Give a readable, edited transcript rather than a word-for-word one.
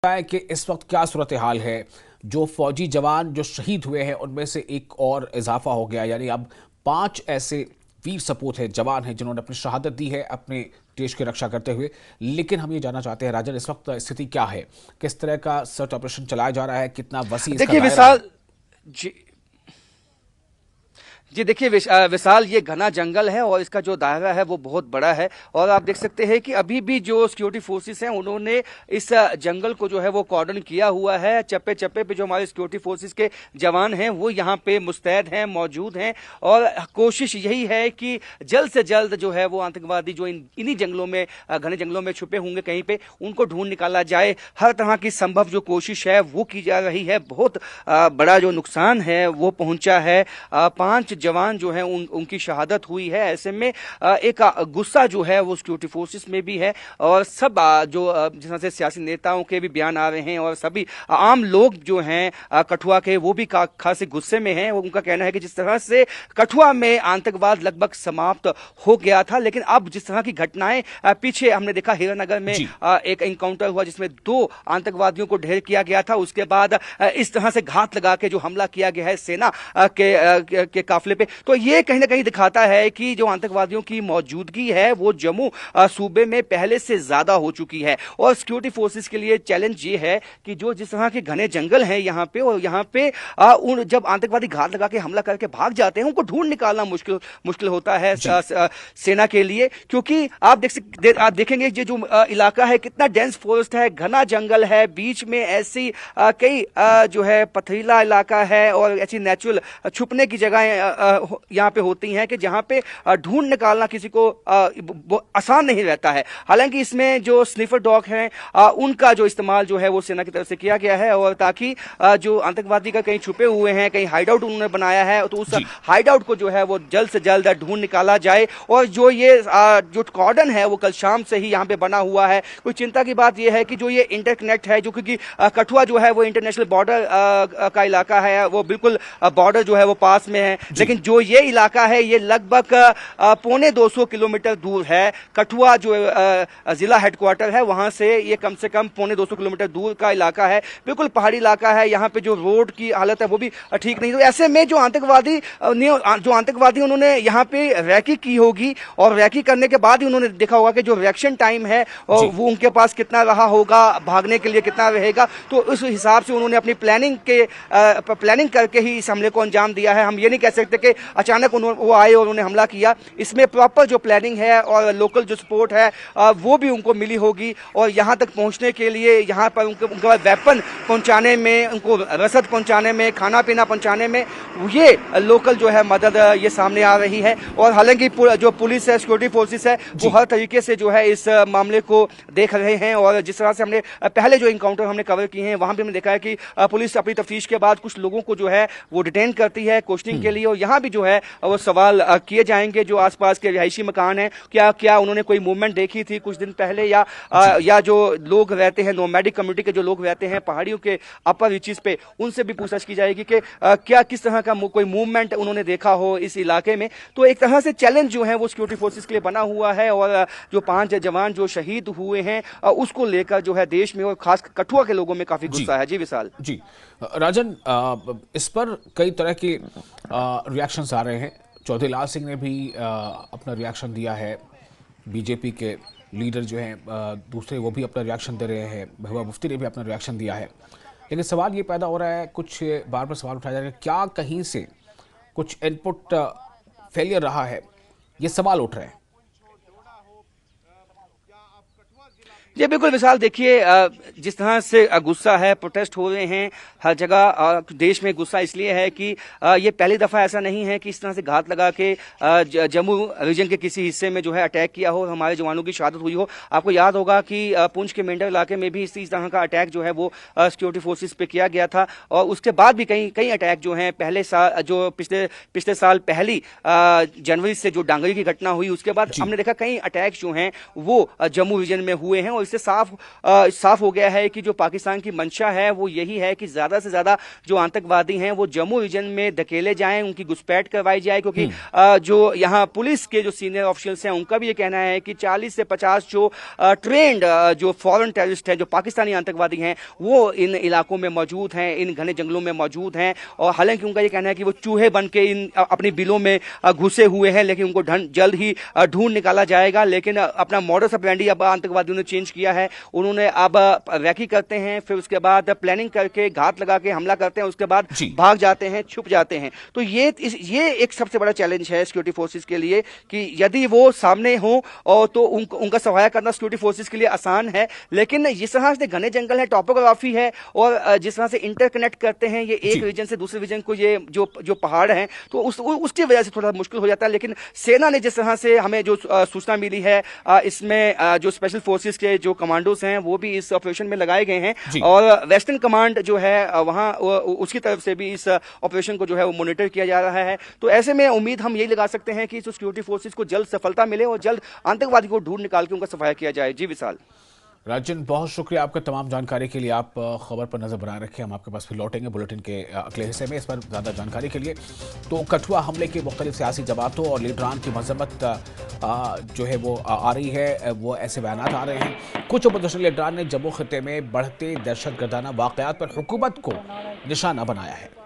है कि इस वक्त क्या सूरत हाल है। जो फौजी जवान जो शहीद हुए हैं उनमें से एक और इजाफा हो गया, यानी अब 5 ऐसे वीर सपूत हैं, जवान हैं जिन्होंने अपनी शहादत दी है अपने देश की रक्षा करते हुए। लेकिन हम ये जानना चाहते हैं राजन, इस वक्त स्थिति क्या है, किस तरह का सर्च ऑपरेशन चलाया जा रहा है, कितना वसी इसका देखिए दायरा है। विशाल जी जी देखिए विशाल, ये घना जंगल है और इसका जो दायरा है वो बहुत बड़ा है। और आप देख सकते हैं कि अभी भी जो सिक्योरिटी फोर्सेस हैं उन्होंने इस जंगल को जो है वो कॉर्डन किया हुआ है। चप्पे चप्पे पे जो हमारे सिक्योरिटी फोर्सेस के जवान हैं वो यहाँ पे मुस्तैद हैं, मौजूद हैं। और कोशिश यही है कि जल्द से जल्द जो है वो आतंकवादी जो इन्हीं जंगलों में, घने जंगलों में छुपे होंगे कहीं पे, उनको ढूंढ निकाला जाए। हर तरह की संभव जो कोशिश है वो की जा रही है। बहुत बड़ा जो नुकसान है वो पहुंचा है। 5 जवान जो हैं उनकी शहादत हुई है। ऐसे में एक गुस्सा जो है वो सिक्योरिटी फोर्सेस में भी है। और सब जो जिस तरह से सियासी नेताओं के भी बयान आ रहे हैं और सभी आम लोग जो हैं कठुआ के, वो भी खासे गुस्से में हैं। उनका कहना है कि जिस तरह से कठुआ में आतंकवाद लगभग समाप्त हो गया था, लेकिन अब जिस तरह की घटनाएं पीछे हमने देखा, हीरानगर में एक एनकाउंटर हुआ जिसमें 2 आतंकवादियों को ढेर किया गया था। उसके बाद इस तरह से घात लगा के जो हमला किया गया है सेना के काफिले पे, तो ये कहीं ना कहीं दिखाता है कि जो आतंकवादियों की मौजूदगी है वो जम्मू सूबे में पहले से ज्यादा हो चुकी है। और सिक्योरिटी फोर्सेस के लिए चैलेंज ये है कि जो जिस तरह के घने जंगल हैं यहाँ पे, और यहाँ पे जब आतंकवादी घात लगा के हमला करके भाग जाते हैं, उनको ढूंढ निकालना मुश्किल होता है सेना के लिए। क्योंकि आप देखेंगे ये जो इलाका है कितना डेंस फॉरेस्ट है, घना जंगल है, बीच में ऐसी कई जो है पथरीला इलाका है और ऐसी नेचुरल छुपने की जगह यहाँ पे होती हैं कि जहाँ पे ढूंढ निकालना किसी को आसान नहीं रहता है। हालांकि इसमें जो स्निफर डॉग हैं उनका जो इस्तेमाल जो है वो सेना की तरफ से किया गया है, और ताकि जो आतंकवादी का कहीं छुपे हुए हैं, कहीं हाइड आउट उन्होंने बनाया है, तो उस हाइड आउट को जो है वो जल्द से जल्द ढूंढ निकाला जाए। और जो ये जो कॉर्डन है वो कल शाम से ही यहाँ पे बना हुआ है। कोई चिंता की बात यह है कि जो ये इंटरकनेक्ट है, जो क्योंकि कठुआ जो है वो इंटरनेशनल बॉर्डर का इलाका है, वो बिल्कुल बॉर्डर जो है वो पास में है। लेकिन जो ये इलाका है ये लगभग 250 किलोमीटर दूर है। कठुआ जो जिला हेडक्वार्टर है वहां से ये कम से कम 250 किलोमीटर दूर का इलाका है। बिल्कुल पहाड़ी इलाका है। यहाँ पे जो रोड की हालत है वो भी ठीक नहीं। तो ऐसे में जो आतंकवादी उन्होंने यहाँ पे रैकी की होगी, और रैकी करने के बाद ही उन्होंने देखा होगा कि जो रिएक्शन टाइम है और वो उनके पास कितना रहा होगा, भागने के लिए कितना रहेगा। तो उस हिसाब से उन्होंने अपनी प्लानिंग करके ही इस हमले को अंजाम दिया है। हम ये नहीं कह सकते कि अचानक वो आए और उन्हें हमला किया। इसमें प्रॉपर जो प्लानिंग है और लोकल जो सपोर्ट है वो भी उनको मिली होगी। और यहाँ तक पहुँचने के लिए, यहाँ पर उनका वेपन पहुँचाने में, उनको रसद पहुँचाने में, खाना पीना पहुँचाने में, ये लोकल जो है मदद ये सामने आ रही है। और हालांकि जो पुलिस है, सिक्योरिटी फोर्सेस है, वो हर तरीके से जो है इस मामले को देख रहे हैं। और जिस तरह से हमने पहले जो इनकाउंटर हमने कवर किए हैं वहां भी हमने देखा है कि पुलिस अपनी तफ्तीश के बाद कुछ लोगों को जो है वो डिटेन करती है क्वेश्चनिंग के लिए। और यहाँ भी जो है वो सवाल किए जाएंगे जो आसपास के रिहायशी मकान हैं, क्या उन्होंने कोई मूवमेंट देखी थी कुछ दिन पहले, या जो लोग रहते हैं, नोमैडिक कम्युनिटी के जो लोग रहते हैं पहाड़ियों के अपर रीचेस पे, उनसे भी पूछताछ की जाएगी कि क्या किस तरह का कोई मूवमेंट उन्होंने देखा हो इस इलाके में। तो एक तरह से चैलेंज जो है वो सिक्योरिटी फोर्सेस के लिए बना हुआ है। और जो 5 जवान जो शहीद हुए हैं उसको लेकर जो है देश में और खास कठुआ के लोगों में काफी गुस्सा है। जी विशाल। जी राजन, इस पर कई तरह के रिएक्शंस आ रहे हैं। चौधरी लाल सिंह ने भी अपना रिएक्शन दिया है, बीजेपी के लीडर जो हैं दूसरे वो भी अपना रिएक्शन दे रहे हैं, महबूबा मुफ्ती ने भी अपना रिएक्शन दिया है। लेकिन सवाल ये पैदा हो रहा है, कुछ बार बार सवाल उठाया जा रहा है, क्या कहीं से कुछ इनपुट फेलियर रहा है, ये सवाल उठ रहे हैं। जी बिल्कुल विशाल, देखिए जिस तरह से गुस्सा है, प्रोटेस्ट हो रहे हैं हर जगह देश में। गुस्सा इसलिए है कि ये पहली दफ़ा ऐसा नहीं है कि इस तरह से घात लगा के जम्मू रीजन के किसी हिस्से में जो है अटैक किया हो, हमारे जवानों की शहादत हुई हो। आपको याद होगा कि पुंछ के मेंढर इलाके में भी इसी तरह का अटैक जो है वो सिक्योरिटी फोर्सेस पे किया गया था। और उसके बाद भी कई अटैक जो हैं पहले साल, जो पिछले साल पहली जनवरी से जो डांगरी की घटना हुई, उसके बाद हमने देखा कई अटैक जो हैं वो जम्मू रीजन में हुए हैं। और इससे साफ हो गया है कि जो पाकिस्तान की मंशा है वो यही है कि ज़्यादा से ज़्यादा जो आतंकवादी हैं वो जम्मू रीजन में धकेले जाएं, उनकी घुसपैठ करवाई जाए, क्योंकि जो यहाँ पुलिस के जो सीनियर ऑफिशियल्स हैं उनका भी ये कहना है कि 40 से 50 जो ट्रेंड जो फॉरेन टेररिस्ट हैं, जो पाकिस्तानी आतंकवादी हैं, वो इन इलाकों में मौजूद हैं, इन घने जंगलों में मौजूद हैं। और हालांकि उनका ये कहना है कि वो चूहे बन के इन अपनी बिलों में घुसे हुए हैं, लेकिन उनको जल्द ही ढूंढ निकाला जाएगा। लेकिन अपना मॉडस ऑपरेंडी अब आतंकवादियों ने चेंज किया है। उन्होंने अब रैकी करते हैं, फिर उसके बाद प्लानिंग करके घात लगा के हमला करते हैं, उसके बाद भाग जाते हैं, छुप जाते हैं। तो ये एक सबसे बड़ा चैलेंज है सिक्योरिटी फोर्सेस के लिए कि यदि वो सामने हो और तो उनका सफाया करना सिक्योरिटी फोर्सेस के लिए आसान है, लेकिन जिस तरह से घने जंगल है, टॉपोग्राफी है और जिस तरह से इंटरकनेक्ट करते हैं ये एक रीजन से दूसरे रीजन को, ये जो पहाड़ हैं, तो उसकी वजह से थोड़ा मुश्किल हो जाता है। लेकिन सेना ने जिस तरह से हमें जो सूचना मिली है, इसमें जो स्पेशल फोर्सेस के जो कमांडोज हैं वो भी इस ऑपरेशन में लगाए गए हैं और वेस्टर्न कमांड जो है वहां उसकी तरफ से भी इस ऑपरेशन को जो है वो मॉनिटर किया जा रहा है। तो ऐसे में उम्मीद हम यही लगा सकते हैं कि सिक्योरिटी फोर्सेस को जल्द सफलता मिले और जल्द आतंकवादी को ढूंढ निकाल के उनका सफाया किया जाए। जी विशाल। राजन, बहुत शुक्रिया आपका तमाम जानकारी के लिए। आप खबर पर नजर बनाए रखें, हम आपके पास फिर लौटेंगे बुलेटिन के अगले हिस्से में इस पर ज़्यादा जानकारी के लिए। तो कठुआ हमले की मुख्तलिफ सियासी जमातों और लीडरान की मजम्मत जो है वो आ रही है, वो ऐसे बयान आ रहे हैं। कुछ अपोजिशन लीडरान ने जम्मू खिते में बढ़ते दहशतगर्दाना वाक़यात पर हुकूमत को निशाना बनाया है।